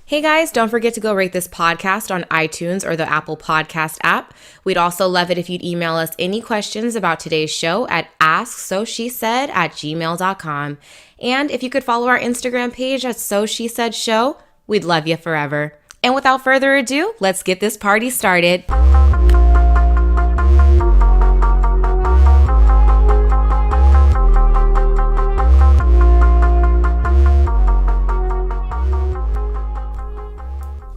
Hey guys, don't forget to go rate this podcast on iTunes or the Apple Podcast app. We'd also love it if you'd email us any questions about today's show at asksoshesaid@gmail.com. And if you could follow our Instagram page at SoSheSaid we'd love you forever. And without further ado, let's get this party started.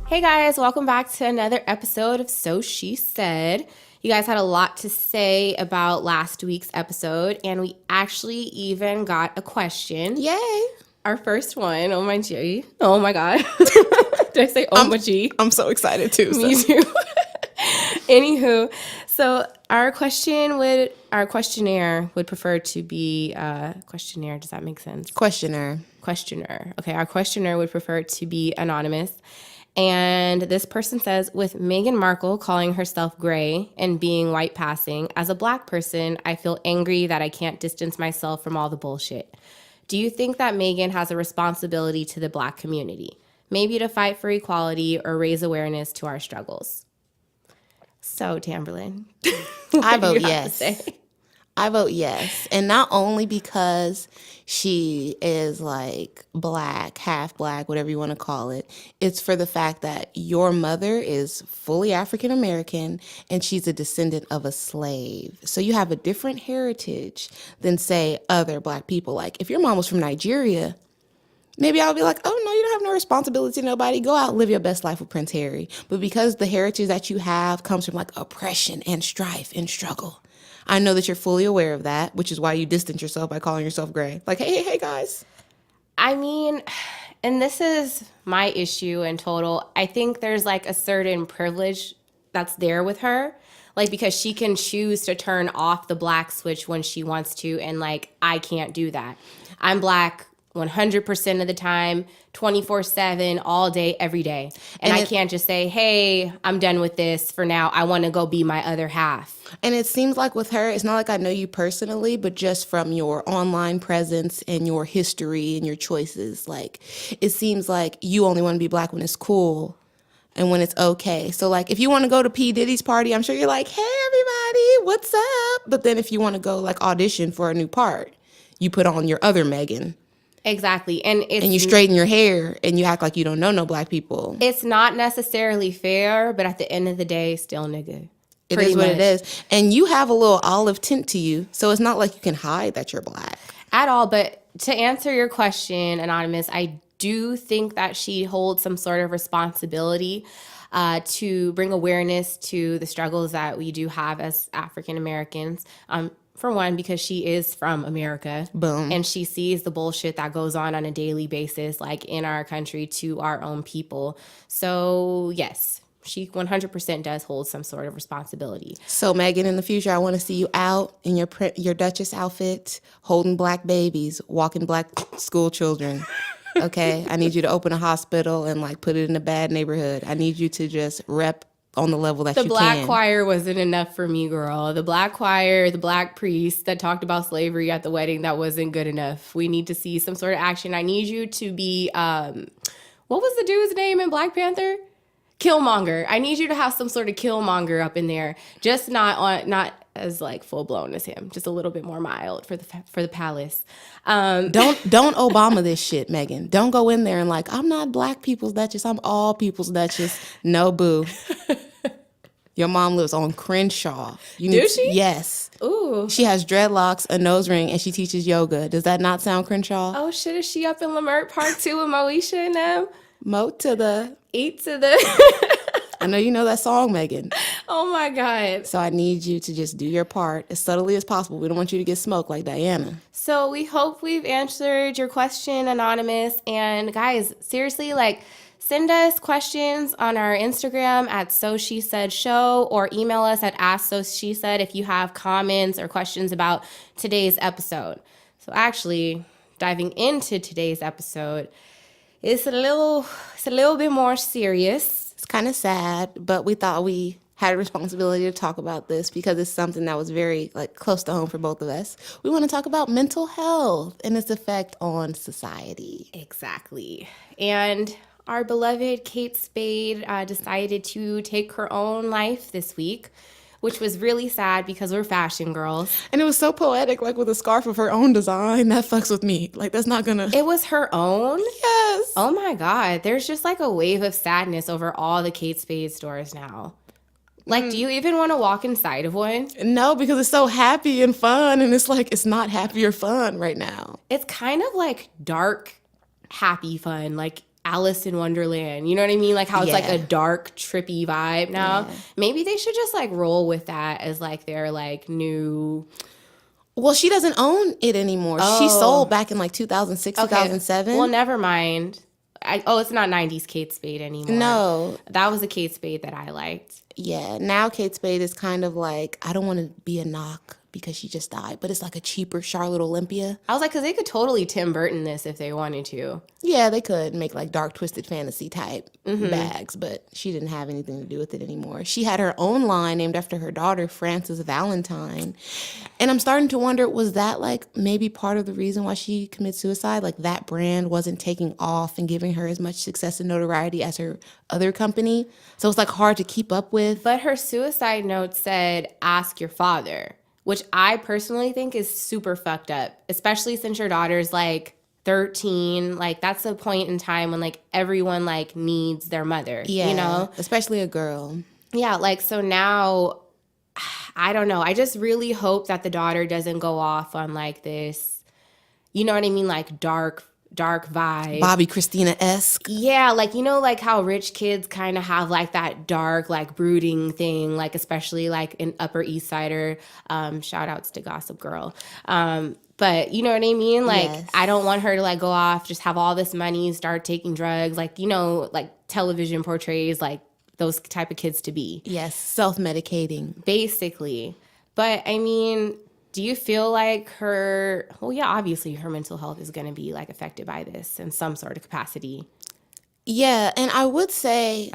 Hey guys, welcome back to another episode of So She Said. You guys had a lot to say about last week's episode, and we actually even got a question. Yay! Our first one. Oh my G. Oh my God. Did I say oh my G? I'm so excited too. Me too. Anywho, so our questionnaire would prefer to be questionnaire. Does that make sense? Questioner. Okay, our questionnaire would prefer to be anonymous. And this person says, with Meghan Markle calling herself gray and being white passing, as a black person, I feel angry that I can't distance myself from all the bullshit. Do you think that Meghan has a responsibility to the black community? Maybe to fight for equality or raise awareness to our struggles? So, Tamberlin, I vote yes. I vote yes. And not only because she is like black, half black, whatever you want to call it. It's for the fact that your mother is fully African American and she's a descendant of a slave. So you have a different heritage than, say, other black people. Like if your mom was from Nigeria, maybe I would be like, oh, no, you don't have no responsibility to nobody. Go out and live your best life with Prince Harry. But because the heritage that you have comes from like oppression and strife and struggle, I know that you're fully aware of that, which is why you distance yourself by calling yourself gray. Like, hey, guys. I mean, and this is my issue in total. I think there's like a certain privilege that's there with her. Like, because she can choose to turn off the black switch when she wants to. And like, I can't do that. I'm black 100% of the time, 24/7, all day, every day. And I can't just say, hey, I'm done with this for now. I want to go be my other half. And it seems like with her, it's not like I know you personally, but just from your online presence and your history and your choices, like it seems like you only want to be black when it's cool and when it's okay. So like if you want to go to P. Diddy's party, I'm sure you're like, hey, everybody, what's up? But then if you want to go like audition for a new part, you put on your other Megan. Exactly. And you straighten your hair and you act like you don't know no black people. It's not necessarily fair, but at the end of the day, still nigga. It is what it is. And you have a little olive tint to you, so it's not like you can hide that you're black. At all. But to answer your question, Anonymous, I do think that she holds some sort of responsibility to bring awareness to the struggles that we do have as African Americans. For one, because she is from America. Boom. And she sees the bullshit that goes on a daily basis, like in our country, to our own people. So, yes, she 100% does hold some sort of responsibility. So, Megan, in the future, I want to see you out in your Duchess outfit, holding black babies, walking black school children. Okay? I need you to open a hospital and, like, put it in a bad neighborhood. I need you to just rep on the level that you can. The black choir wasn't enough for me, girl. The black choir, the black priest that talked about slavery at the wedding, that wasn't good enough. We need to see some sort of action. I need you to be, what was the dude's name in Black Panther? Killmonger. I need you to have some sort of Killmonger up in there. Just not as like full blown as him. Just a little bit more mild for the palace. Don't Obama this shit, Megan. Don't go in there and like, I'm not black people's duchess. I'm all people's duchess. No, boo. Your mom lives on Crenshaw. Do she? Yes. Ooh. She has dreadlocks, a nose ring, and she teaches yoga. Does that not sound Crenshaw? Oh shit, is she up in Lamert Park too with Moesha and them? Mo to the... Eat to the... I know you know that song, Megan. Oh my God. So I need you to just do your part as subtly as possible. We don't want you to get smoked like Diana. So we hope we've answered your question, Anonymous. And guys, seriously, like, send us questions on our Instagram at SoSheSaid or email us at AskSoSheSaid if you have comments or questions about today's episode. So actually, diving into today's episode, it's a little bit more serious. It's kind of sad, but we thought we had a responsibility to talk about this because it's something that was very close to home for both of us. We want to talk about mental health and its effect on society. Exactly. And our beloved Kate Spade decided to take her own life this week, which was really sad because we're fashion girls. And it was so poetic, like with a scarf of her own design. That fucks with me. Like, that's not gonna... It was her own? Yes. Oh my God. There's just like a wave of sadness over all the Kate Spade stores now. Like, do you even want to walk inside of one? No, because it's so happy and fun, and it's like, it's not happy or fun right now. It's kind of like dark, happy fun, like Alice in Wonderland. You know what I mean? Like how it's like a dark, trippy vibe now. Yeah. Maybe they should just like roll with that as like their like new... Well, she doesn't own it anymore. Oh. She sold back in like 2006, 2007. Well, never mind. It's not 90s Kate Spade anymore. No. That was the Kate Spade that I liked. Yeah, now Kate Spade is kind of like, I don't want to be a knock because she just died, but it's like a cheaper Charlotte Olympia. I was like, because they could totally Tim Burton this if they wanted to. Yeah, they could make like dark, twisted fantasy type bags, but she didn't have anything to do with it anymore. She had her own line named after her daughter, Frances Valentine. And I'm starting to wonder, was that like maybe part of the reason why she committed suicide? Like that brand wasn't taking off and giving her as much success and notoriety as her other company. So it's like hard to keep up with. But her suicide note said, ask your father, which I personally think is super fucked up, especially since your daughter's like 13. Like that's a point in time when like everyone like needs their mother, you know? Especially a girl. Yeah, like so now, I don't know. I just really hope that the daughter doesn't go off on like this, you know what I mean? Like dark vibe. Bobby Christina-esque. Yeah, like, you know, like how rich kids kind of have like that dark, like brooding thing, like especially like an Upper East Sider. Shout outs to Gossip Girl. But you know what I mean? Like, yes. I don't want her to like go off, just have all this money, start taking drugs. Like, you know, like television portrays like those type of kids to be. Yes, self-medicating. Basically. But I mean... Do you feel like obviously her mental health is going to be like affected by this in some sort of capacity. Yeah, and I would say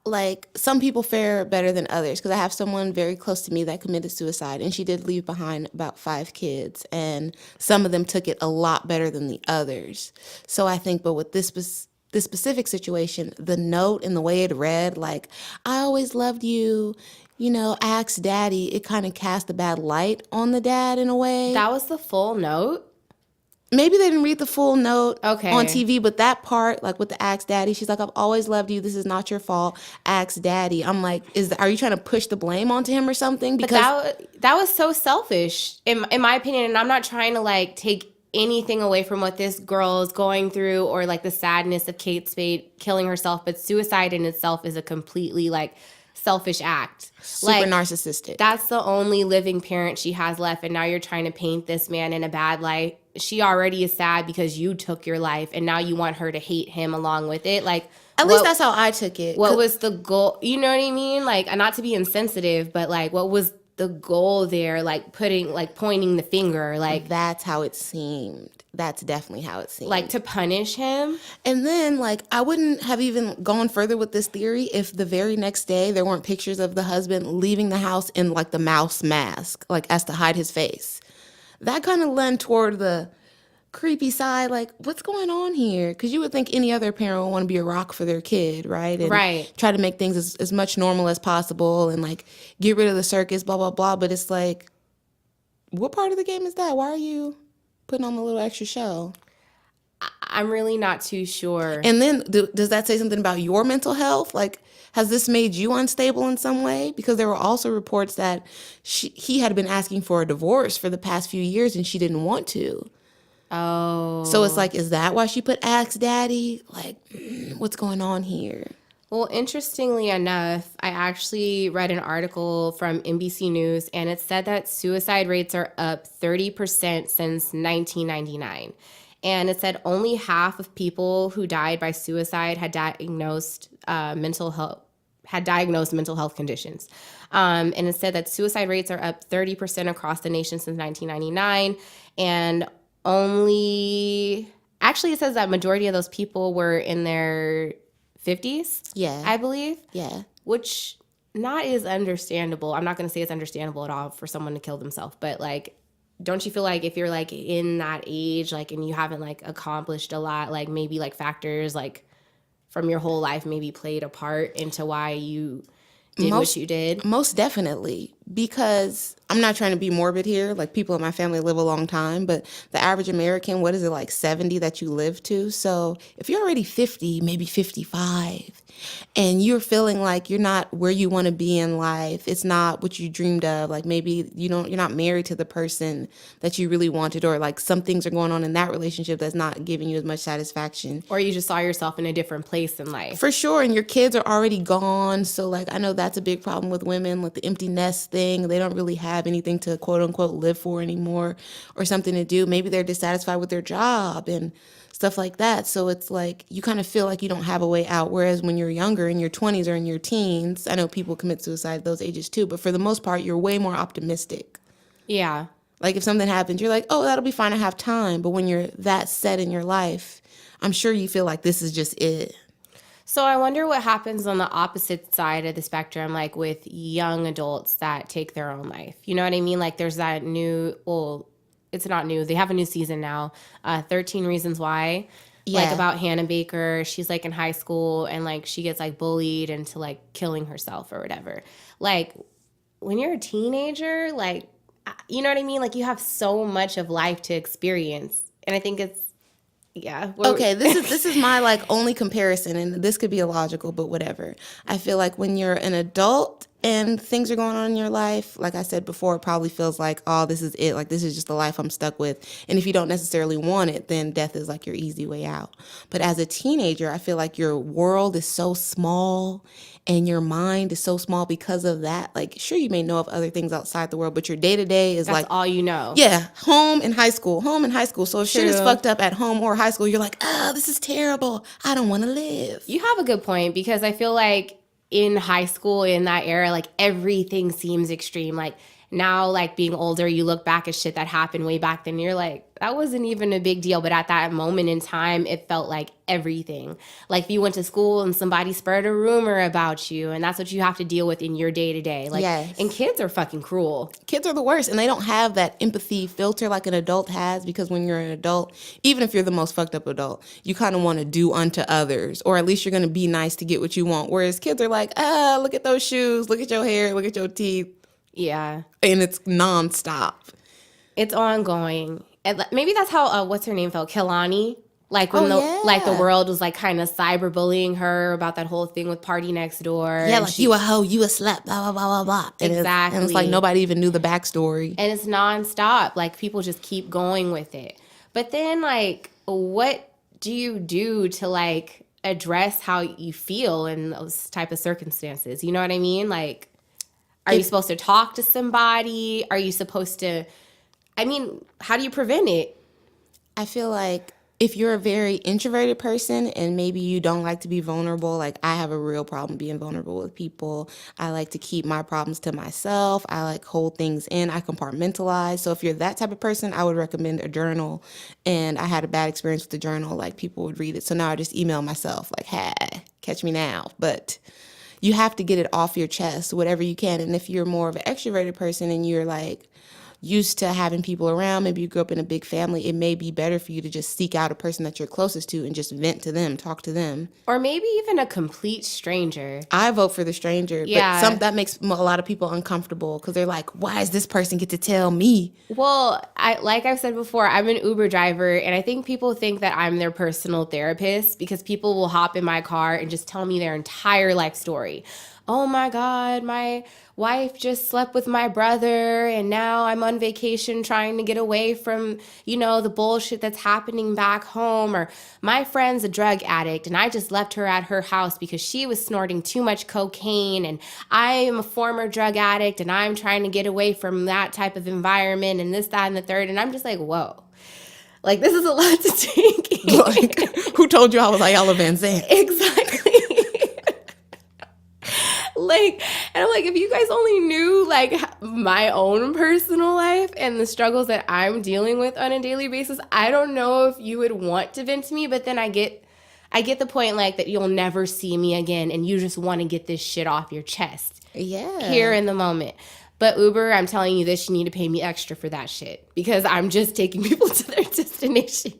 like some people fare better than others because I have someone very close to me that committed suicide and she did leave behind about 5 kids and some of them took it a lot better than the others. So I think, but with this specific situation, the note and the way it read, like, I always loved you, you know, ask daddy, it kind of cast a bad light on the dad in a way. That was the full note? Maybe they didn't read the full note on TV, but that part, like with the ask daddy, she's like, I've always loved you. This is not your fault. Ask daddy. I'm like, are you trying to push the blame onto him or something? Because that was so selfish, in my opinion. And I'm not trying to like take anything away from what this girl is going through or like the sadness of Kate Spade killing herself. But suicide in itself is a completely like selfish act. Super like, narcissistic. That's the only living parent she has left. And now you're trying to paint this man in a bad light. She already is sad because you took your life and now you want her to hate him along with it. Like, at least that's how I took it. What was the goal? You know what I mean? Like, not to be insensitive, but like, what was the goal there? Like pointing the finger, like that's how it seemed. That's definitely how it seemed. Like to punish him. And then like I wouldn't have even gone further with this theory if the very next day there weren't pictures of the husband leaving the house in like the mouse mask, like as to hide his face. That kind of lent toward the creepy side, like what's going on here? Because you would think any other parent would want to be a rock for their kid, right? And try to make things as much normal as possible and like get rid of the circus, blah, blah, blah. But it's like, what part of the game is that? Why are you putting on the little extra show? I'm really not too sure. And then does that say something about your mental health? Like, has this made you unstable in some way? Because there were also reports that he had been asking for a divorce for the past few years and she didn't want to. Oh. So it's like, is that why she put ask daddy? Like, what's going on here? Well, interestingly enough, I actually read an article from NBC News and it said that suicide rates are up 30% since 1999. And it said only half of people who died by suicide had diagnosed mental health conditions. And it said that suicide rates are up 30% across the nation since 1999. And actually it says that majority of those people were in their 50s. Yeah. I believe. Yeah. Which not is understandable. I'm not going to say it's understandable at all for someone to kill themselves, but like, don't you feel like if you're like in that age, like, and you haven't like accomplished a lot, like maybe like factors like from your whole life maybe played a part into why you did what you did? Most definitely, because I'm not trying to be morbid here. Like, people in my family live a long time, but the average American, what is it, like 70 that you live to? So if you're already 50, maybe 55, and you're feeling like you're not where you want to be in life, it's not what you dreamed of. Like, maybe you're not married to the person that you really wanted, or like some things are going on in that relationship that's not giving you as much satisfaction. Or you just saw yourself in a different place in life. For sure. And your kids are already gone. So, like, I know that's a big problem with women, like the empty nest thing. They don't really have anything to quote unquote live for anymore, or something to do. Maybe they're dissatisfied with their job and stuff like that. So it's like you kind of feel like you don't have a way out. Whereas when you're younger, in your 20s or in your teens, I know people commit suicide at those ages too, but for the most part, you're way more optimistic. Yeah. Like, if something happens, you're like, oh, that'll be fine. I have time. But when you're that set in your life, I'm sure you feel like this is just it. So I wonder what happens on the opposite side of the spectrum, like with young adults that take their own life. You know what I mean? Like, there's that new, well, it's not new. They have a new season now, 13 Reasons Why. Yeah. Like, about Hannah Baker. She's like in high school and like she gets like bullied into like killing herself or whatever. Like, when you're a teenager, like, you know what I mean? Like, you have so much of life to experience. And I think it's, yeah. Okay, this is my like only comparison, and this could be illogical, but whatever. I feel like when you're an adult and things are going on in your life, like I said before, it probably feels like, oh, this is it. Like, this is just the life I'm stuck with. And if you don't necessarily want it, then death is like your easy way out. But as a teenager, I feel like your world is so small and your mind is so small because of that. Like, sure, you may know of other things outside the world, but your day-to-day is That's all you know. Yeah, home and high school. So if shit is fucked up at home or high school, you're like, oh, this is terrible. I don't want to live. You have a good point, because I feel like in high school, in that era, like, everything seems extreme. Like, now, like, being older, you look back at shit that happened way back then, you're like, that wasn't even a big deal. But at that moment in time, it felt like everything. Like, if you went to school and somebody spread a rumor about you, and that's what you have to deal with in your day-to-day. Like, yes. And kids are fucking cruel. Kids are the worst, and they don't have that empathy filter like an adult has, because when you're an adult, even if you're the most fucked up adult, you kind of want to do unto others, or at least you're going to be nice to get what you want. Whereas kids are like, look at those shoes, look at your hair, look at your teeth. Yeah. And it's nonstop. It's ongoing. And maybe that's how, what's her name felt? Kehlani? Like, when the world was like kind of cyberbullying her about that whole thing with Party Next Door. Yeah, like, you a hoe, you a slut, blah, blah, blah, blah, blah. Exactly. And it's like nobody even knew the backstory. And it's nonstop. Like, people just keep going with it. But then, like, what do you do to, like, address how you feel in those type of circumstances? You know what I mean? Like, are you supposed to talk to somebody? Are you supposed to, I mean, how do you prevent it? I feel like if you're a very introverted person and maybe you don't like to be vulnerable, like, I have a real problem being vulnerable with people. I like to keep my problems to myself. I like hold things in. I compartmentalize. So if you're that type of person, I would recommend a journal. And I had a bad experience with the journal. Like, people would read it. So now I just email myself like, hey, catch me now. But you have to get it off your chest, whatever you can. And if you're more of an extroverted person and you're like used to having people around, maybe you grew up in a big family, it may be better for you to just seek out a person that you're closest to and just vent to them, talk to them. Or maybe even a complete stranger. I vote for the stranger. Yeah. But that makes a lot of people uncomfortable because they're like, why does this person get to tell me? Well, like I've said before, I'm an Uber driver, and I think people think that I'm their personal therapist because people will hop in my car and just tell me their entire life story. Oh my God, my wife just slept with my brother and now I'm on vacation trying to get away from, the bullshit that's happening back home. Or my friend's a drug addict and I just left her at her house because she was snorting too much cocaine, and I am a former drug addict and I'm trying to get away from that type of environment and this, that, and the third. And I'm just like, whoa. Like, this is a lot to take in. Like, who told you I was Ayala Van Zandt? Exactly. Like, and I'm like, if you guys only knew, like, my own personal life and the struggles that I'm dealing with on a daily basis, I don't know if you would want to vent to me. But then I get the point, like, that you'll never see me again and you just want to get this shit off your chest. Yeah. Here in the moment. But Uber, I'm telling you this, you need to pay me extra for that shit because I'm just taking people to their destination.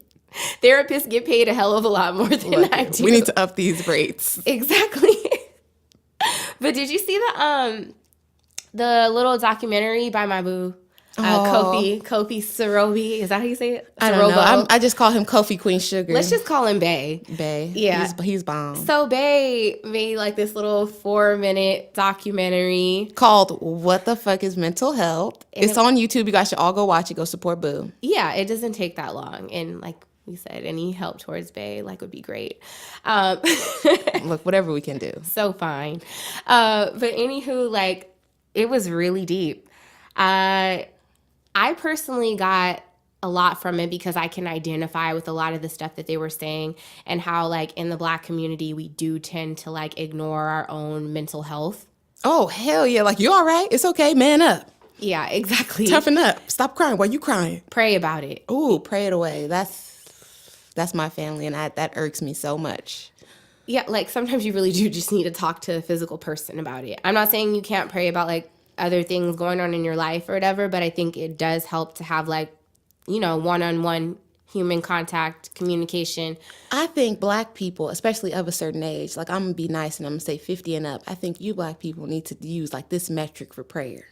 Therapists get paid a hell of a lot more than I do. We need to up these rates. Exactly. But did you see the little documentary by my boo? Kofi Sarobi. Is that how you say it? I don't know. I just call him Kofi Queen Sugar. Let's just call him Bay. Bay. Yeah. He's bomb. So Bay made like this little 4-minute documentary called What the Fuck is Mental Health? It's on YouTube. You guys should all go watch it. Go support Boo. Yeah, it doesn't take that long. And like we said, any help towards Bay like would be great. Look, whatever we can do. So fine. But anywho, like it was really deep. I personally got a lot from it because I can identify with a lot of the stuff that they were saying and how like in the Black community, we do tend to like ignore our own mental health. Oh, hell yeah. Like, you all right? It's okay. Man up. Yeah, exactly. Toughen up. Stop crying. Why you crying? Pray about it. Ooh, pray it away. That's my family, and that irks me so much. Yeah, like sometimes you really do just need to talk to a physical person about it. I'm not saying you can't pray about like other things going on in your life or whatever, but I think it does help to have like, you know, one-on-one human contact, communication. I think Black people, especially of a certain age, like I'm going to be nice and I'm going to say 50 and up, I think you Black people need to use like this metric for prayer.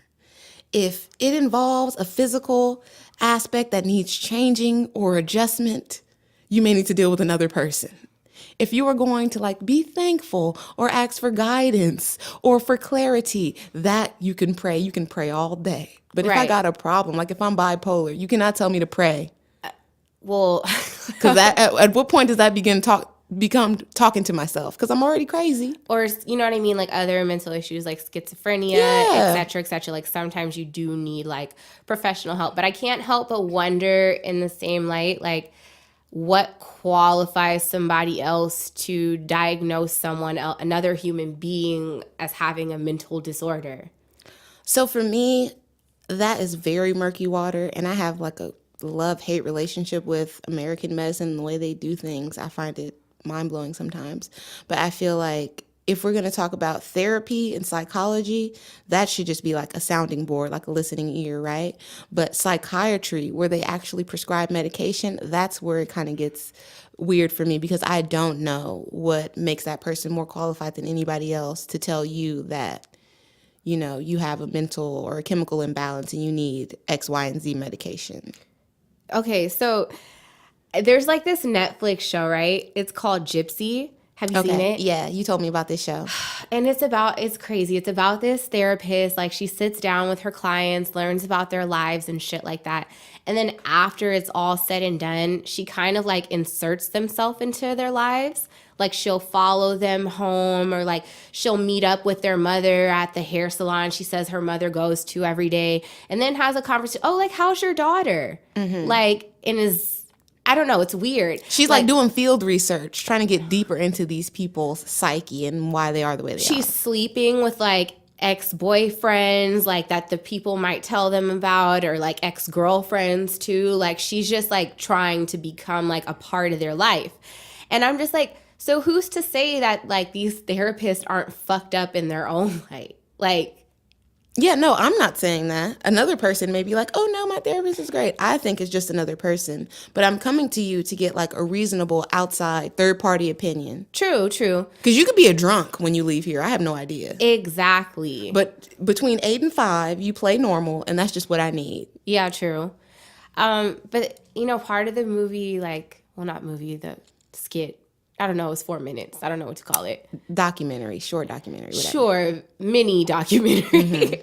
If it involves a physical aspect that needs changing or adjustment, you may need to deal with another person. If you are going to like be thankful or ask for guidance or for clarity, that you can pray all day. But if I got a problem, like if I'm bipolar, you cannot tell me to pray. Well, because at what point does that become talking to myself? Because I'm already crazy. Or, you know what I mean? Like other mental issues like schizophrenia, et cetera, et cetera. Like sometimes you do need like professional help. But I can't help but wonder in the same light, like what qualifies somebody else to diagnose someone else, another human being, as having a mental disorder? So for me, that is very murky water. And I have like a love-hate relationship with American medicine and the way they do things. I find it mind-blowing sometimes. But I feel like if we're going to talk about therapy and psychology, that should just be like a sounding board, like a listening ear, right? But psychiatry, where they actually prescribe medication, that's where it kind of gets weird for me, because I don't know what makes that person more qualified than anybody else to tell you that, you know, you have a mental or a chemical imbalance and you need X, Y, and Z medication. Okay, so there's like this Netflix show, right? It's called Gypsy. Have you seen it? Yeah, you told me about this show. And it's crazy. It's about this therapist. Like she sits down with her clients, learns about their lives and shit like that. And then after it's all said and done, she kind of like inserts themselves into their lives. Like she'll follow them home, or like she'll meet up with their mother at the hair salon she says her mother goes to every day, and then has a conversation. Oh, like, how's your daughter? Mm-hmm. Like, and I don't know, it's weird. She's like doing field research, trying to get deeper into these people's psyche and why they are the way they are. She's sleeping with like ex-boyfriends, like that the people might tell them about, or like ex-girlfriends too. Like she's just like trying to become like a part of their life. And I'm just like, so who's to say that like these therapists aren't fucked up in their own way? Like, yeah, no, I'm not saying that. Another person may be like, oh no, my therapist is great. I think it's just another person. But I'm coming to you to get like a reasonable outside third-party opinion. True. Because you could be a drunk when you leave here. I have no idea. Exactly. But between 8 and 5, you play normal, and that's just what I need. Yeah, true. But, you know, part of the movie, like, well, not movie, the skit, I don't know, it was 4 minutes. I don't know what to call it. Documentary, short documentary, whatever. Sure, mini documentary.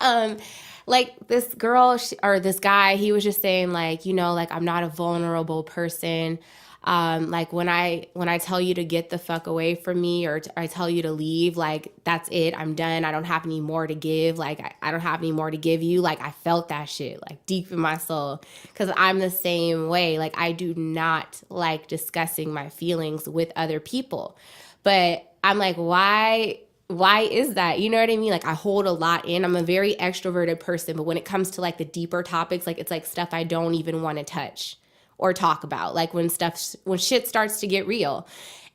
Mm-hmm. Like this girl or this guy, he was just saying like, you know, like I'm not a vulnerable person. Like when I tell you to get the fuck away from me, or I tell you to leave, like that's it. I'm done. I don't have any more to give. Like I don't have any more to give you. Like I felt that shit like deep in my soul, because I'm the same way. Like I do not like discussing my feelings with other people, but I'm like, why is that? You know what I mean? Like I hold a lot in. I'm a very extroverted person, but when it comes to like the deeper topics, like it's like stuff I don't even want to touch or talk about, like when shit starts to get real.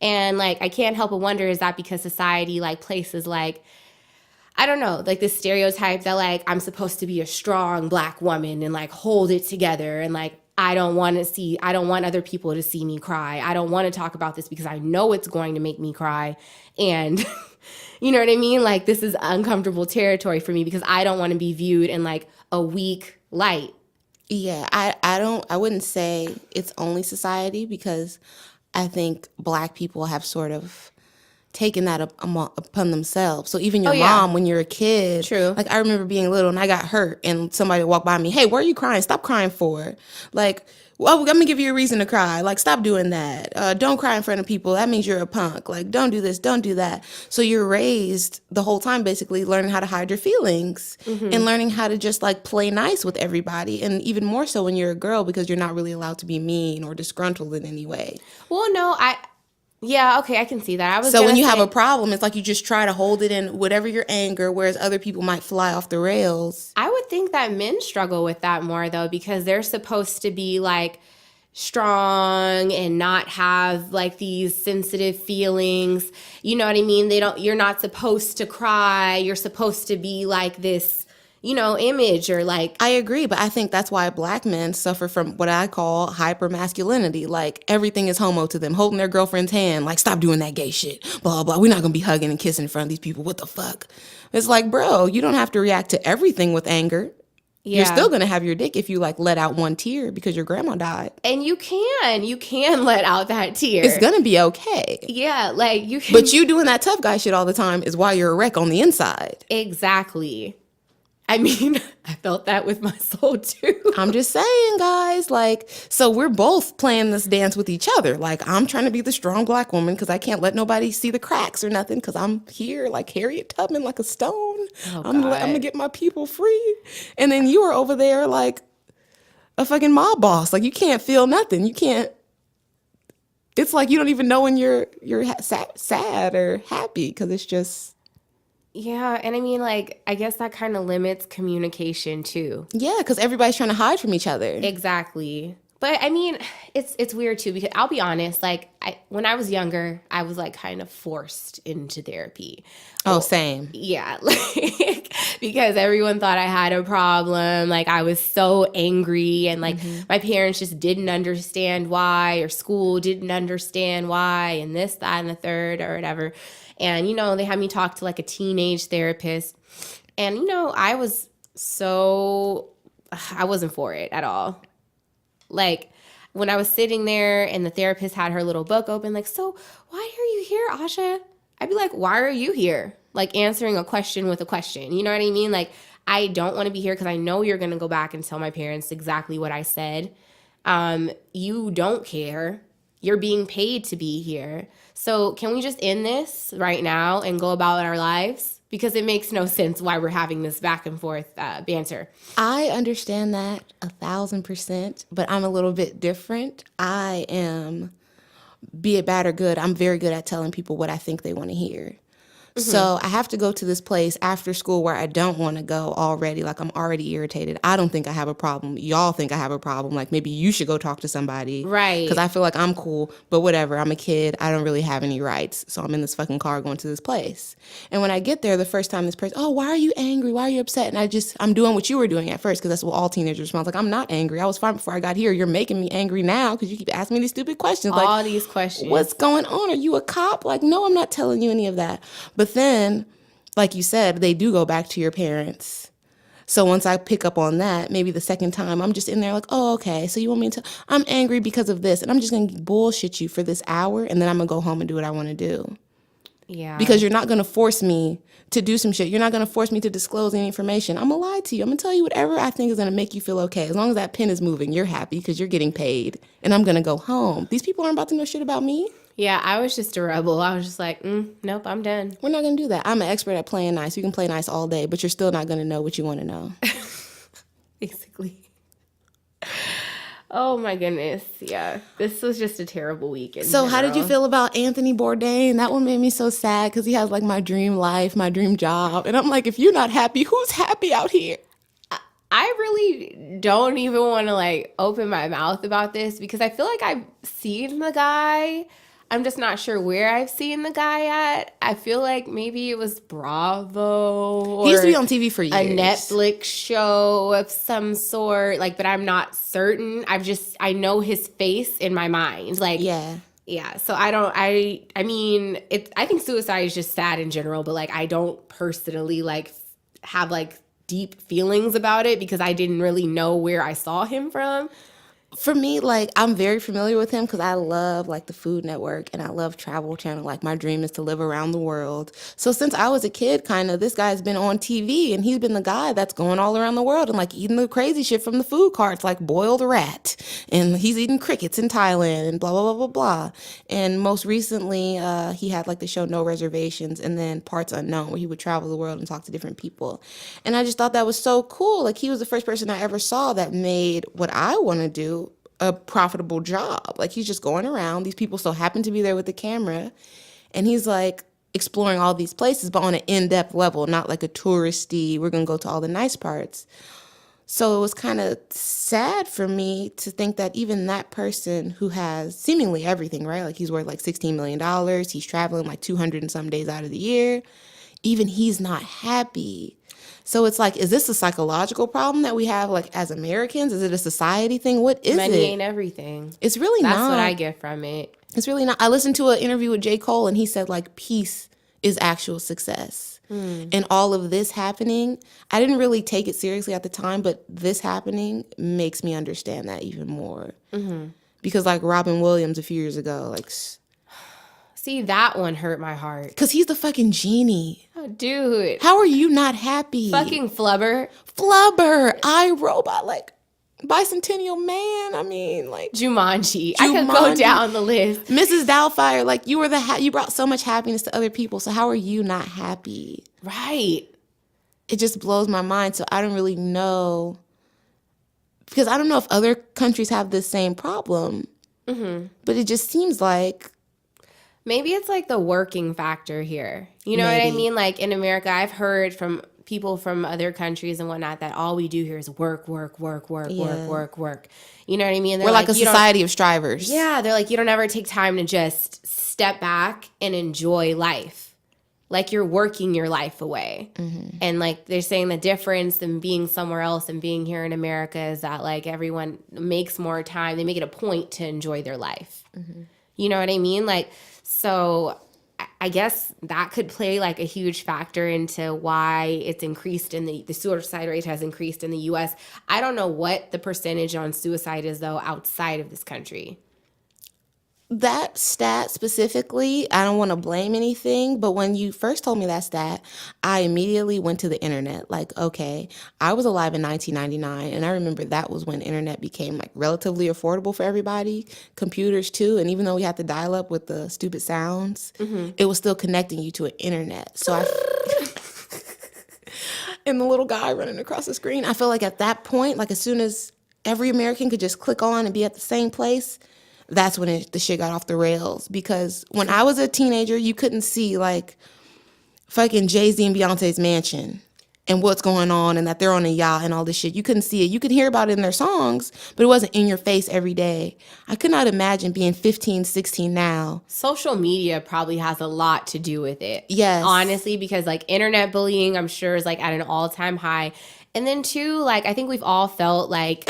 And like I can't help but wonder, is that because society like places like, I don't know, like this stereotype that like I'm supposed to be a strong Black woman and like hold it together, and like I don't want other people to see me cry. I don't want to talk about this because I know it's going to make me cry. And you know what I mean? Like, this is uncomfortable territory for me because I don't want to be viewed in like a weak light. Yeah, I wouldn't say it's only society, because I think Black people have sort of taken that upon themselves. So even your mom, when you're a kid, True. like I remember being little and I got hurt and somebody walked by me, hey, why are you crying? Stop crying for. Like, well, I'm gonna give you a reason to cry. Like, stop doing that. Don't cry in front of people. That means you're a punk. Like, don't do this, don't do that. So you're raised the whole time basically learning how to hide your feelings and learning how to just like play nice with everybody. And even more so when you're a girl, because you're not really allowed to be mean or disgruntled in any way. Well, no, yeah, okay, I can see that. So when you have a problem, it's like you just try to hold it in whatever your anger, whereas other people might fly off the rails. I would think that men struggle with that more, though, because they're supposed to be like strong and not have like these sensitive feelings. You know what I mean? You're not supposed to cry. You're supposed to be like this, image or like. I agree, but I think that's why Black men suffer from what I call hypermasculinity. Like, everything is homo to them, holding their girlfriend's hand, like, stop doing that gay shit, blah, blah. We're not gonna be hugging and kissing in front of these people. What the fuck? It's like, bro, you don't have to react to everything with anger. Yeah. You're still gonna have your dick if you like let out one tear because your grandma died. And you can let out that tear. It's gonna be okay. Yeah, like you can. But you doing that tough guy shit all the time is why you're a wreck on the inside. Exactly. I mean, I felt that with my soul too. I'm just saying, guys, like, so we're both playing this dance with each other. Like, I'm trying to be the strong Black woman because I can't let nobody see the cracks or nothing because I'm here like Harriet Tubman, like a stone. Oh, I'm gonna get my people free. And then you are over there like a fucking mob boss. Like, you can't feel nothing. You can't. It's like you don't even know when you're sad or happy because it's just. Yeah, and I mean, like, I guess that kind of limits communication too. Yeah, because everybody's trying to hide from each other. Exactly. But I mean, it's weird too, because I'll be honest, like, when I was younger, I was like kind of forced into therapy. Oh, same. Yeah, like, because everyone thought I had a problem. Like, I was so angry, and like my parents just didn't understand why, or school didn't understand why, and this, that, and the third, or whatever. And, they had me talk to like a teenage therapist. And, I wasn't for it at all. Like, when I was sitting there and the therapist had her little book open, like, so why are you here, Asha? I'd be like, why are you here? Like, answering a question with a question. You know what I mean? Like, I don't want to be here because I know you're going to go back and tell my parents exactly what I said. You don't care. You're being paid to be here. So can we just end this right now and go about our lives? Because it makes no sense why we're having this back and forth banter. I understand that 1,000%, but I'm a little bit different. I am, be it bad or good, I'm very good at telling people what I think they want to hear. So I have to go to this place after school where I don't want to go already. Like, I'm already irritated. I don't think I have a problem. Y'all think I have a problem. Like, maybe you should go talk to somebody. Right. Because I feel like I'm cool, but whatever. I'm a kid. I don't really have any rights. So I'm in this fucking car going to this place. And when I get there, the first time this person, oh, why are you angry? Why are you upset? And I'm doing what you were doing at first, because that's what all teenagers respond. Like, I'm not angry. I was fine before I got here. You're making me angry now because you keep asking me these stupid questions. All like, these questions. What's going on? Are you a cop? Like, no, I'm not telling you any of that. But then, like you said, they do go back to your parents. So once I pick up on that, maybe the second time, I'm just in there like, oh, okay, so you want me to, I'm angry because of this, and I'm just going to bullshit you for this hour, and then I'm going to go home and do what I want to do. Yeah. Because you're not going to force me to do some shit. You're not going to force me to disclose any information. I'm going to lie to you. I'm going to tell you whatever I think is going to make you feel okay. As long as that pen is moving, you're happy because you're getting paid, and I'm going to go home. These people aren't about to know shit about me. Yeah, I was just a rebel. I was just like, nope, I'm done. We're not going to do that. I'm an expert at playing nice. You can play nice all day, but you're still not going to know what you want to know. Basically. Oh, my goodness. Yeah, this was just a terrible weekend. So how did you feel about Anthony Bourdain? That one made me so sad because he has like my dream life, my dream job. And I'm like, if you're not happy, who's happy out here? I really don't even want to like open my mouth about this because I feel like I've seen the guy. I'm just not sure where I've seen the guy at. I feel like maybe it was Bravo or He used to be on TV for years. A Netflix show of some sort. Like, but I'm not certain. I know his face in my mind. Like, yeah. So I mean, I think suicide is just sad in general, but like, I don't personally like have like deep feelings about it because I didn't really know where I saw him from. For me, like, I'm very familiar with him because I love, like, the Food Network and I love Travel Channel. Like, my dream is to live around the world. So since I was a kid, kind of, this guy's been on TV and he's been the guy that's going all around the world and, like, eating the crazy shit from the food carts, like boiled rat. And he's eating crickets in Thailand and blah, blah, blah, blah, blah. And most recently, he had, like, the show No Reservations and then Parts Unknown, where he would travel the world and talk to different people. And I just thought that was so cool. Like, he was the first person I ever saw that made what I want to do a profitable job. Like, he's just going around. These people still happen to be there with the camera. And he's like exploring all these places, but on an in-depth level, not like a touristy, we're going to go to all the nice parts. So it was kind of sad for me to think that even that person who has seemingly everything, right? Like, he's worth like $16 million. He's traveling like 200 and some days out of the year. Even he's not happy. So it's like, is this a psychological problem that we have, like, as Americans? Is it a society thing? What is it? Money ain't everything. It's really not. That's what I get from it. It's really not. I listened to an interview with J. Cole, and he said, like, peace is actual success. And all of this happening, I didn't really take it seriously at the time, but this happening makes me understand that even more. Because, like, Robin Williams a few years ago, like... See, that one hurt my heart. Because he's the fucking genie. Oh, dude. How are you not happy? Fucking Flubber. iRobot, like, Bicentennial Man. I mean, like... Jumanji. I could go down the list. Mrs. Doubtfire, like, you were you brought so much happiness to other people, so how are you not happy? Right. It just blows my mind, so I don't really know... Because I don't know if other countries have this same problem. But it just seems like... Maybe it's like the working factor here. You know what I mean? Like, in America, I've heard from people from other countries and whatnot that all we do here is work. You know what I mean? We're like a society of strivers. Yeah, they're like, you don't ever take time to just step back and enjoy life. Like, you're working your life away. And, like, they're saying the difference in being somewhere else and being here in America is that, like, everyone makes more time. They make it a point to enjoy their life. You know what I mean? Like... So I guess that could play like a huge factor into why it's increased in the suicide rate has increased in the U.S. I don't know what the percentage on suicide is, though, outside of this country. That stat specifically, I don't want to blame anything, but when you first told me that stat, I immediately went to the internet. Like, okay, I was alive in 1999, and I remember that was when internet became like relatively affordable for everybody, computers too, and even though we had to dial up with the stupid sounds, it was still connecting you to an internet. So and the little guy running across the screen, I feel like at that point, like as soon as every American could just click on and be at the same place, that's when the shit got off the rails. Because when I was a teenager, you couldn't see, like, fucking Jay-Z and Beyonce's mansion and what's going on and that they're on a yacht and all this shit. You couldn't see it. You could hear about it in their songs, but it wasn't in your face every day. I could not imagine being 15, 16 now. Social media probably has a lot to do with it. Yes. Honestly, because, like, internet bullying, I'm sure, is, like, at an all-time high. And then, too, like, I think we've all felt, like,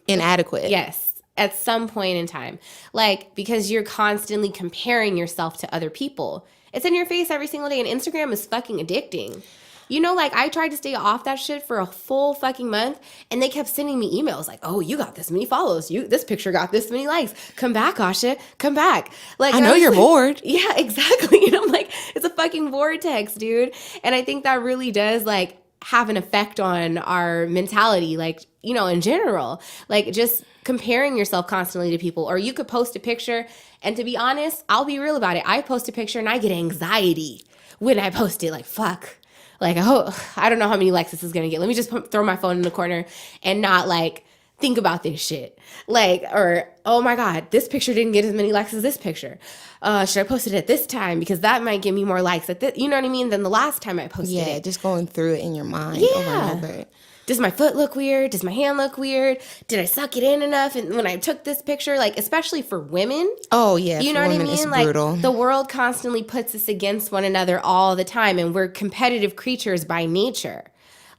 inadequate. Yes. At some point in time, like, because you're constantly comparing yourself to other people. It's in your face every single day, and Instagram is fucking addicting. You know, like, I tried to stay off that shit for a full fucking month, and they kept sending me emails like, oh, you got this many follows. This picture got this many likes. Come back, Asha. Come back. Like, I know you're bored. Yeah, exactly. And I'm like, it's a fucking vortex, dude. And I think that really does, like, have an effect on our mentality, like, you know, in general. Like, just comparing yourself constantly to people. Or you could post a picture, and to be honest, I'll be real about it. I post a picture and I get anxiety when I post it. Like, fuck. Like, oh, I don't know how many likes this is going to get. Let me just throw my phone in the corner and not, like, think about this shit. Like, or, oh my God, this picture didn't get as many likes as this picture. Should I post it at this time? Because that might give me more likes at this, you know what I mean, than the last time I posted it. Yeah, just going through it in your mind over and over. does my foot look weird? Does my hand look weird? Did I suck it in enough? And when I took this picture, like, especially for women. Oh, yeah. You know what I mean? Like, the world constantly puts us against one another all the time, and we're competitive creatures by nature.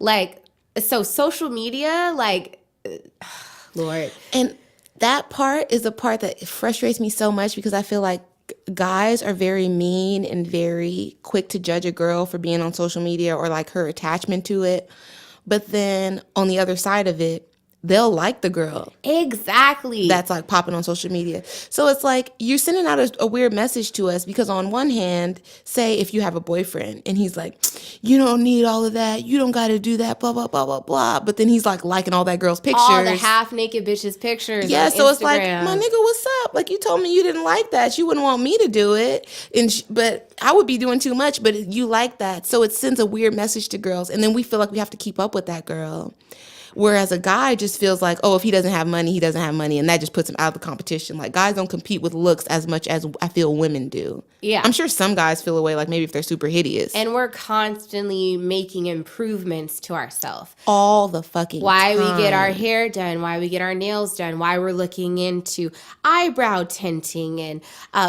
Like, so social media, like, Lord. And that part is the part that frustrates me so much because I feel like guys are very mean and very quick to judge a girl for being on social media or like her attachment to it. But then on the other side of it, they'll like the girl. Exactly. That's like popping on social media. So it's like you're sending out a weird message to us because on one hand, say if you have a boyfriend and he's like, you don't need all of that. You don't got to do that, blah, blah, blah, blah, blah. But then he's like liking all that girl's pictures. All the half naked bitches pictures. Yeah, so Instagram. It's like, my nigga, what's up? Like you told me you didn't like that. You wouldn't want me to do it. But I would be doing too much, but you like that. So it sends a weird message to girls. And then we feel like we have to keep up with that girl. Whereas a guy just feels like, oh, if he doesn't have money, he doesn't have money. And that just puts him out of the competition. Like, guys don't compete with looks as much as I feel women do. Yeah. I'm sure some guys feel away, like maybe if they're super hideous. And we're constantly making improvements to ourselves. All the fucking Why time. we get our hair done, why we get our nails done, why we're looking into eyebrow tinting and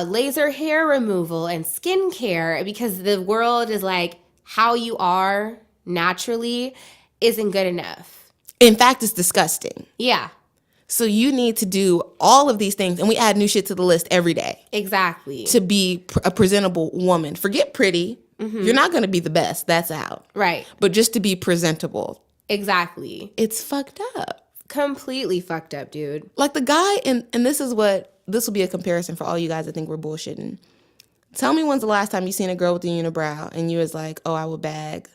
laser hair removal and skincare. Because the world is like, how you are naturally isn't good enough. In fact, it's disgusting. Yeah. So you need to do all of these things, and we add new shit to the list every day. Exactly. To be a presentable woman. Forget pretty. Mm-hmm. You're not going to be the best. That's out. Right. But just to be presentable. Exactly. It's fucked up. Completely fucked up, dude. Like the guy, and this will be a comparison for all you guys that think we're bullshitting. Tell me when's the last time you seen a girl with a unibrow, and you was like, oh, I would bag.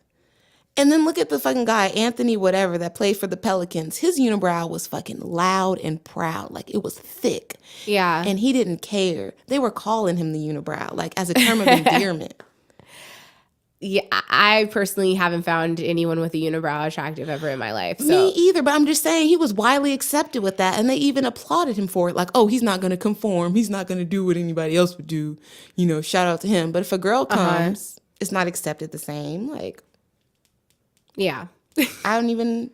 And then look at the fucking guy, Anthony whatever, that played for the Pelicans. His unibrow was fucking loud and proud. Like, it was thick. Yeah. And he didn't care. They were calling him the unibrow, like, as a term of endearment. Yeah, I personally haven't found anyone with a unibrow attractive ever in my life. So. Me either, but I'm just saying he was widely accepted with that, and they even applauded him for it. Like, oh, he's not going to conform. He's not going to do what anybody else would do. You know, shout out to him. But if a girl comes, it's not accepted the same. Like... Yeah. I don't even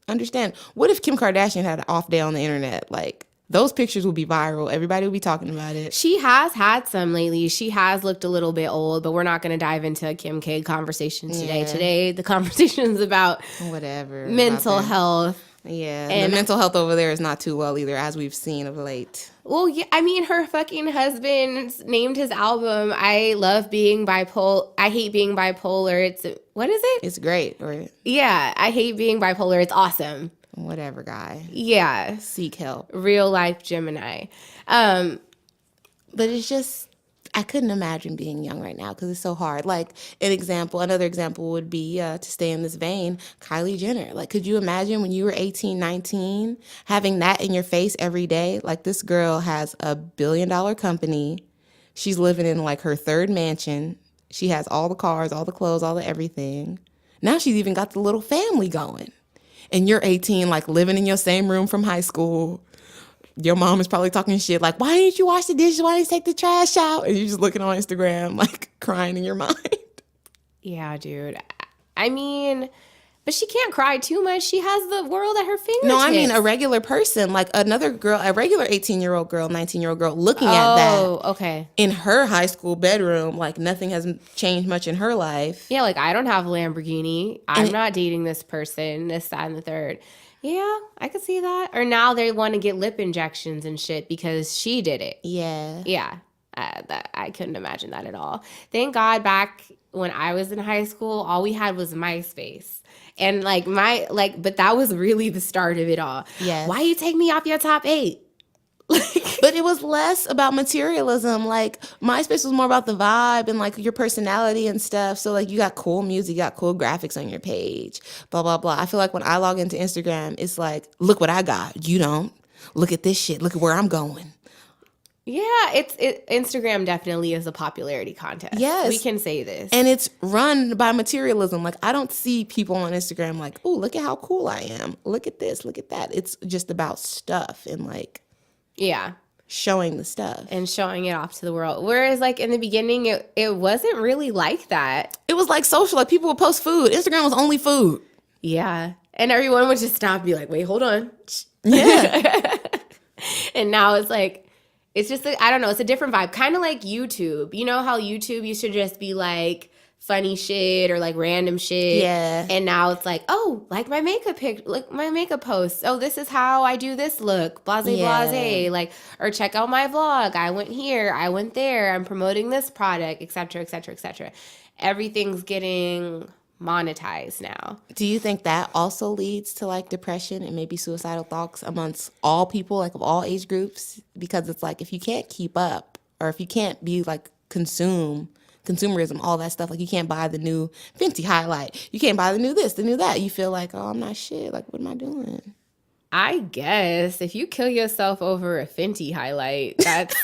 understand. What if Kim Kardashian had an off day on the internet? Like, those pictures would be viral. Everybody would be talking about it. She has had some lately. She has looked a little bit old, but we're not going to dive into a Kim K conversation today. Yeah. Today, the conversation is about whatever mental health. Yeah, and the mental health over there is not too well either, as we've seen of late. Well, yeah, I mean, her fucking husband named his album, I love being bipolar. I hate being bipolar. It's, what is it? It's great. Or yeah, I hate being bipolar. It's awesome. Whatever, guy. Yeah. Seek help. Real life Gemini. But it's just, I couldn't imagine being young right now because it's so hard. Like, another example would be, to stay in this vein, Kylie Jenner. Like, could you imagine when you were 18, 19, having that in your face every day? Like, this girl has a $1 billion company. She's living in, like, her third mansion. She has all the cars, all the clothes, all the everything. Now she's even got the little family going. And you're 18, like, living in your same room from high school. Your mom is probably talking shit like, why didn't you wash the dishes? Why didn't you take the trash out? And you're just looking on Instagram, like, crying in your mind. Yeah, dude. I mean, but she can't cry too much. She has the world at her fingertips. No, I mean a regular person, like another girl, a regular 18-year-old girl, 19-year-old girl looking at that. Oh, okay. In her high school bedroom, like nothing has changed much in her life. Yeah, like I don't have a Lamborghini. I'm not dating this person, this, that, and the third. Yeah, I could see that. Or now they want to get lip injections and shit because she did it. Yeah. Yeah. I couldn't imagine that at all. Thank God back when I was in high school, all we had was MySpace. And but that was really the start of it all. Yes. Why you take me off your top 8? But it was less about materialism. Like, MySpace was more about the vibe and, like, your personality and stuff. So, like, you got cool music, you got cool graphics on your page, blah, blah, blah. I feel like when I log into Instagram, it's like, look what I got. You don't. Look at this shit. Look at where I'm going. Yeah, Instagram definitely is a popularity contest. Yes. We can say this. And it's run by materialism. Like, I don't see people on Instagram like, oh, look at how cool I am. Look at this. Look at that. It's just about stuff and, like, yeah, showing the stuff and showing it off to the world. Whereas, like, in the beginning, it wasn't really like that. It was like social. Like, people would post food. Instagram was only food. Yeah. And everyone would just stop and be like, wait, hold on. Yeah. And now it's like, it's just, I don't know, it's a different vibe. Kind of like YouTube. You know how YouTube used to just be like funny shit or like random shit? Yeah. And now it's like, oh, like my makeup posts. Oh, this is how I do this look. Blase, blase. Like, or check out my vlog. I went here. I went there. I'm promoting this product, et cetera, et cetera, et cetera. Everything's getting monetized now. Do you think that also leads to like depression and maybe suicidal thoughts amongst all people, like of all age groups? Because it's like if you can't keep up or if you can't be like consumerism, all that stuff, like you can't buy the new Fenty highlight, you can't buy the new this, the new that, you feel like, oh, I'm not shit, like what am I doing? I guess if you kill yourself over a Fenty highlight, that's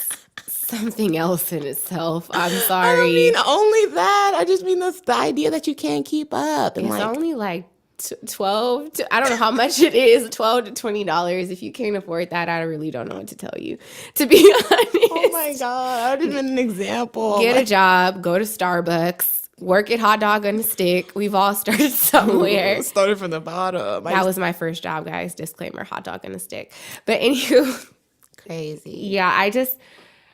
something else in itself. I'm sorry. I don't mean only that. I just mean the idea that you can't keep up. And it's like, only like 12 to, I don't know how much it is, $12 to $20. If you can't afford that, I really don't know what to tell you, to be honest. oh my God, I would have been an example. Get a job, go to Starbucks, work at Hot Dog on a Stick. We've all started somewhere. Started from the bottom. That was my first job, guys. Disclaimer, Hot Dog on a Stick. But anywho. Crazy. Yeah,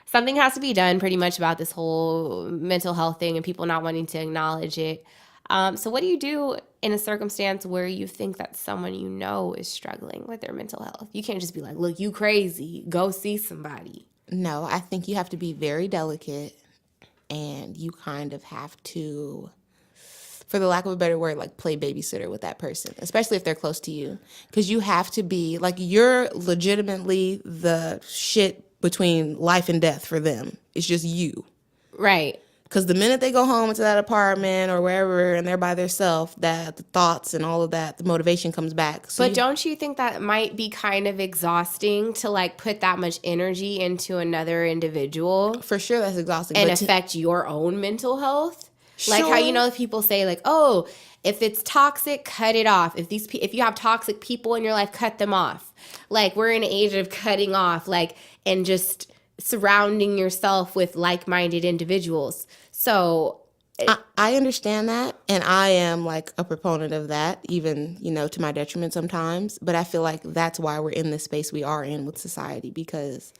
something has to be done pretty much about this whole mental health thing and people not wanting to acknowledge it. So what do you do in a circumstance where you think that someone you know is struggling with their mental health? You can't just be like, look, you crazy. Go see somebody. No, I think you have to be very delicate and you kind of have to, for the lack of a better word, like play babysitter with that person, especially if they're close to you. Because you have to be, like, you're legitimately the shit between life and death for them. It's just you. Right. Because the minute they go home into that apartment or wherever and they're by themselves, that the thoughts and all of that, the motivation comes back. So but don't you think that might be kind of exhausting to like put that much energy into another individual? For sure that's exhausting. And affect your own mental health? Sure. Like how, you know, people say like, oh, if it's toxic, cut it off. If you have toxic people in your life, cut them off. Like we're in an age of cutting off, like, and just surrounding yourself with like-minded individuals. So I understand that, and I am like a proponent of that, even, you know, to my detriment sometimes. But I feel like that's why we're in this space we are in with society, because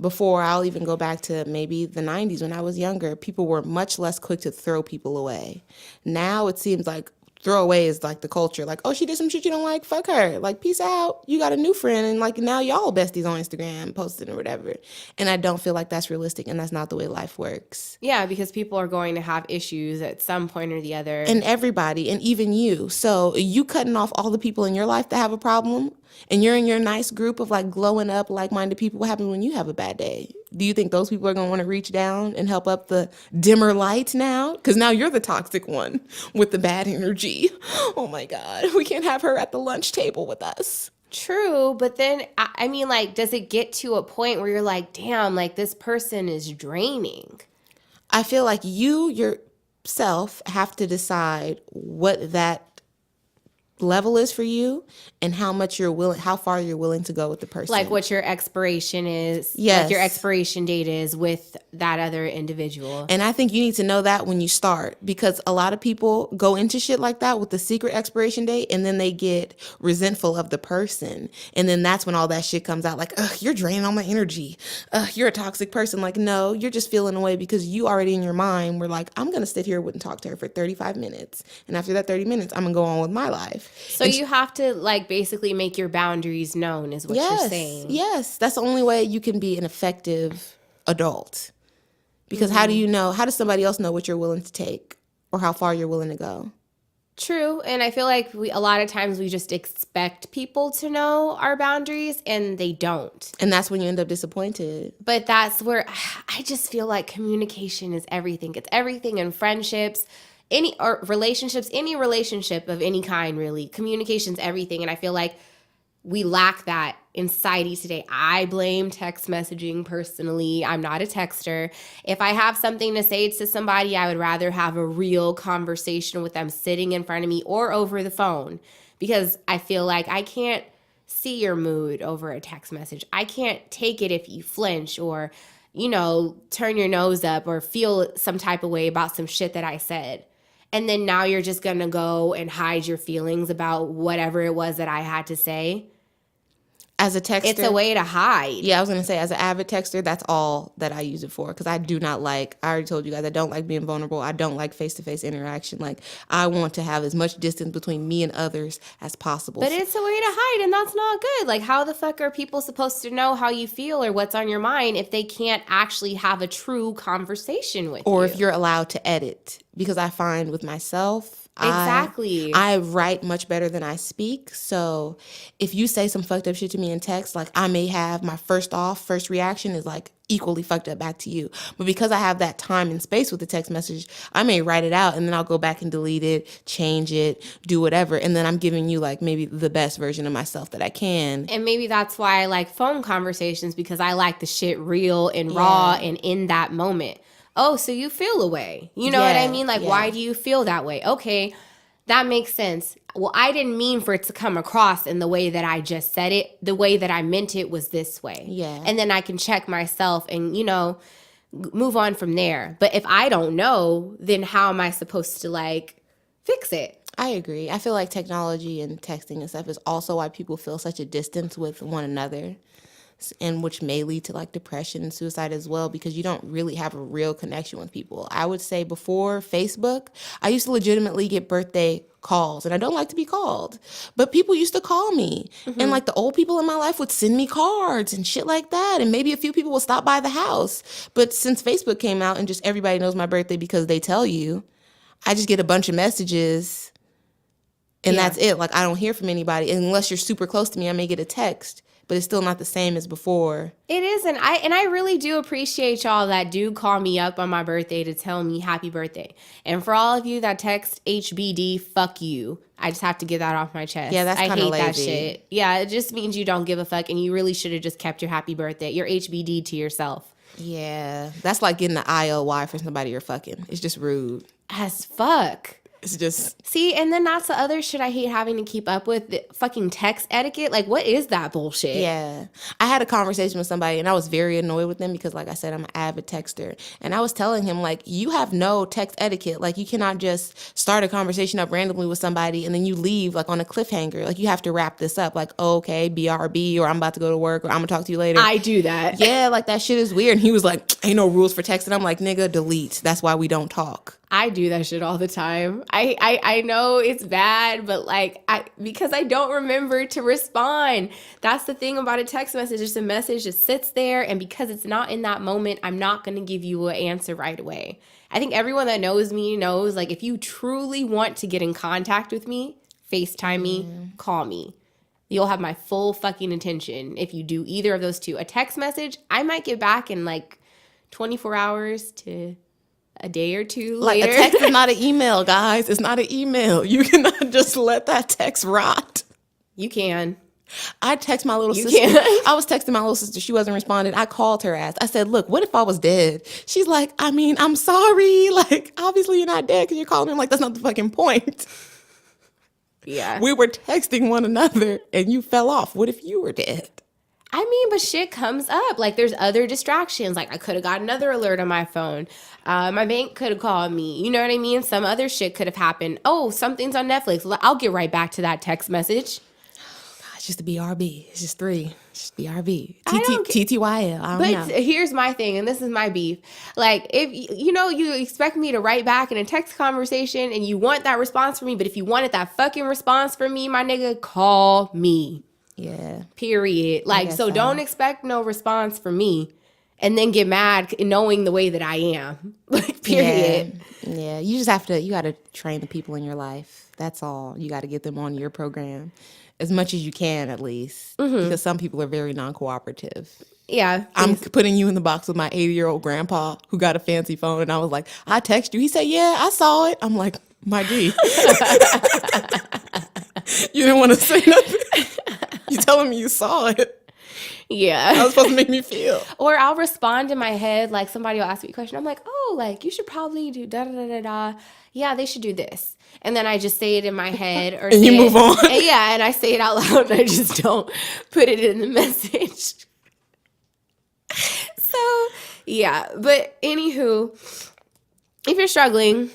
before, I'll even go back to maybe the 90s when I was younger, people were much less quick to throw people away. Now it seems like throw away is like the culture. Like, oh, she did some shit you don't like, fuck her. Like, peace out. You got a new friend, and like now y'all besties on Instagram posting or whatever. And I don't feel like that's realistic, and that's not the way life works. yeah, because people are going to have issues at some point or the other. And everybody, and even you. So you cutting off all the people in your life that have a problem, and you're in your nice group of like glowing up, like-minded people. What happens when you have a bad day? Do you think those people are going to want to reach down and help up the dimmer light now? Because now you're the toxic one with the bad energy. Oh my God, we can't have her at the lunch table with us. True, but then, I mean, like, does it get to a point where you're like, damn, like this person is draining? I feel like you yourself have to decide what that level is for you and how far you're willing to go with the person. Like what your expiration is, yes. Like your expiration date is with that other individual. And I think you need to know that when you start, because a lot of people go into shit like that with the secret expiration date, and then they get resentful of the person. And then that's when all that shit comes out, like, ugh, you're draining all my energy. Ugh, you're a toxic person. Like, no, you're just feeling away because you already in your mind were like, I'm going to sit here and talk to her for 35 minutes. And after that 30 minutes, I'm going to go on with my life. So you have to like basically make your boundaries known is what you're saying. Yes, that's the only way you can be an effective adult. Because how does somebody else know what you're willing to take or how far you're willing to go? True. And I feel like a lot of times we just expect people to know our boundaries and they don't. And that's when you end up disappointed. But that's where I just feel like communication is everything. It's everything in friendships, any relationship of any kind, really. Communication's everything. And I feel like we lack that in society today. I blame text messaging personally. I'm not a texter. If I have something to say to somebody, I would rather have a real conversation with them sitting in front of me or over the phone, because I feel like I can't see your mood over a text message. I can't take it if you flinch or, you know, turn your nose up or feel some type of way about some shit that I said. and then now you're just going to go and hide your feelings about whatever it was that I had to say. As a texter, it's a way to hide. Yeah, I was going to say, as an avid texter, that's all that I use it for. Because I do not like, I already told you guys, I don't like being vulnerable. I don't like face-to-face interaction. Like, I want to have as much distance between me and others as possible. But it's a way to hide, and that's not good. Like, how the fuck are people supposed to know how you feel or what's on your mind if they can't actually have a true conversation with you? Or if you're allowed to edit. Because I find with myself, exactly. I write much better than I speak. So if you say some fucked up shit to me in text, like I may have my first reaction is like equally fucked up back to you. But because I have that time and space with the text message, I may write it out and then I'll go back and delete it, change it, do whatever. And then I'm giving you like maybe the best version of myself that I can. And maybe that's why I like phone conversations, because I like the shit real and raw and in that moment. Oh, so you feel a way. You know what I mean? Like, why do you feel that way? Okay, that makes sense. Well, I didn't mean for it to come across in the way that I just said it. The way that I meant it was this way. Yeah. And then I can check myself and, you know, move on from there. But if I don't know, then how am I supposed to, like, fix it? I agree. I feel like technology and texting and stuff is also why people feel such a distance with one another, and which may lead to like depression and suicide as well, because you don't really have a real connection with people. I would say before Facebook, I used to legitimately get birthday calls, and I don't like to be called, but people used to call me. And like the old people in my life would send me cards and shit like that, and maybe a few people will stop by the house. But since Facebook came out and just everybody knows my birthday because they tell you, I just get a bunch of messages and that's it. Like I don't hear from anybody unless you're super close to me. I may get a text, but it's still not the same as before. It isn't. I really do appreciate y'all that do call me up on my birthday to tell me happy birthday. And for all of you that text HBD, fuck you. I just have to get that off my chest. Yeah, that's kind of lazy. I hate that shit. Yeah, it just means you don't give a fuck, and you really should have just kept your happy birthday, your HBD, to yourself. Yeah, that's like getting the IOY for somebody you're fucking. It's just rude. As fuck. It's just... See, and then that's the other shit I hate having to keep up with, the fucking text etiquette. Like, what is that bullshit? Yeah. I had a conversation with somebody, and I was very annoyed with them because, like I said, I'm an avid texter. And I was telling him, like, you have no text etiquette. Like, you cannot just start a conversation up randomly with somebody and then you leave, like, on a cliffhanger. Like, you have to wrap this up. Like, oh, okay, BRB, or I'm about to go to work, or I'm going to talk to you later. I do that. Yeah, like, that shit is weird. And he was like, ain't no rules for texting. I'm like, nigga, delete. That's why we don't talk. I do that shit all the time. I know it's bad, but like because I don't remember to respond. That's the thing about a text message. It's a message that sits there, and because it's not in that moment, I'm not going to give you an answer right away. I think everyone that knows me knows, like, if you truly want to get in contact with me, FaceTime me, call me. You'll have my full fucking attention if you do either of those two. A text message, I might get back in like 24 hours to a day or two later. Like, a text is not an email, guys. It's not an email. You cannot just let that text rot. You can. I text my little sister. Can. I was texting my little sister. She wasn't responding. I called her ass. I said, look, what if I was dead? She's like, I mean, I'm sorry. Like, obviously you're not dead because you're calling me. I'm like, that's not the fucking point. Yeah. We were texting one another and you fell off. What if you were dead? I mean, but shit comes up. Like, there's other distractions. Like, I could have got another alert on my phone. My bank could have called me. You know what I mean? Some other shit could have happened. Oh, something's on Netflix. I'll get right back to that text message. It's just a BRB. It's just 3. It's just BRB. TTYL. I don't know. Here's my thing, and this is my beef. Like, if, you expect me to write back in a text conversation and you want that response from me, but if you wanted that fucking response from me, my nigga, call me. Yeah. Period. Like, so don't expect no response from me and then get mad knowing the way that I am. Like, period. Yeah. You just have to, you got to train the people in your life. That's all. You got to get them on your program as much as you can, at least. Because some people are very non-cooperative. Yeah. I'm putting you in the box with my 80-year-old grandpa who got a fancy phone. And I was like, I text you. He said, yeah, I saw it. I'm like, my G. You didn't want to say nothing. You telling me you saw it. Yeah. How was supposed to make me feel? Or I'll respond in my head, like somebody will ask me a question. I'm like, oh, like, you should probably do da-da-da-da-da. Yeah, they should do this. And then I just say it in my head. Or and you move on. And I say it out loud and I just don't put it in the message. So, yeah. But anywho, if you're struggling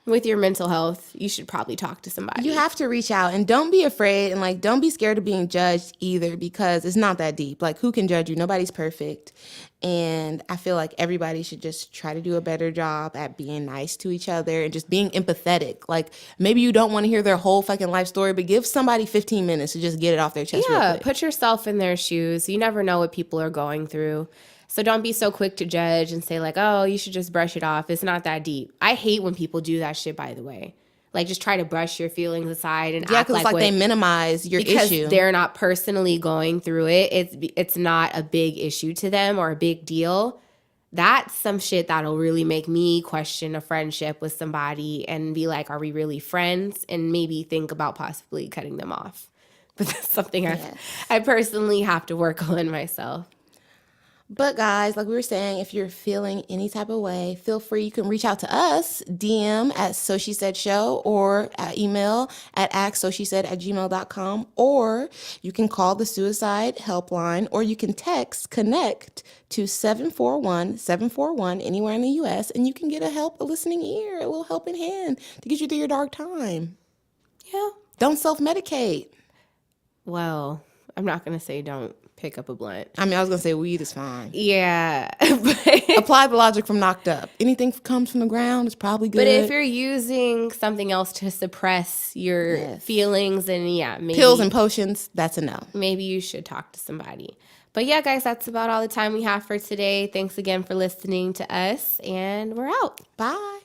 With your mental health, you should probably talk to somebody. You have to reach out, and don't be afraid, and like don't be scared of being judged either, because it's not that deep. Like, who can judge you? Nobody's perfect. And I feel like everybody should just try to do a better job at being nice to each other and just being empathetic. Like, maybe you don't want to hear their whole fucking life story, but give somebody 15 minutes to just get it off their chest real quick. Put yourself in their shoes. You never know what people are going through. So don't be so quick to judge and say like, oh, you should just brush it off. It's not that deep. I hate when people do that shit, by the way. Like, just try to brush your feelings aside and act because like they minimize your because issue. They're not personally going through it. It's not a big issue to them or a big deal. That's some shit that'll really make me question a friendship with somebody and be like, are we really friends? And maybe think about possibly cutting them off. But that's something I personally have to work on myself. But guys, like we were saying, if you're feeling any type of way, feel free. You can reach out to us, DM at SoSheSaid Show, or email at askSoSheSaid@gmail.com, or you can call the suicide helpline, or you can text connect to 741-741 anywhere in the U.S., and you can get a listening ear, a little helping hand to get you through your dark time. Yeah. Don't self-medicate. Well, I'm not going to say don't pick up a blunt. I mean, I was going to say weed is fine. Yeah. Apply the logic from Knocked Up. Anything comes from the ground is probably good. But if you're using something else to suppress your feelings, and maybe pills and potions, that's a no. Maybe you should talk to somebody. But yeah, guys, that's about all the time we have for today. Thanks again for listening to us, and we're out. Bye.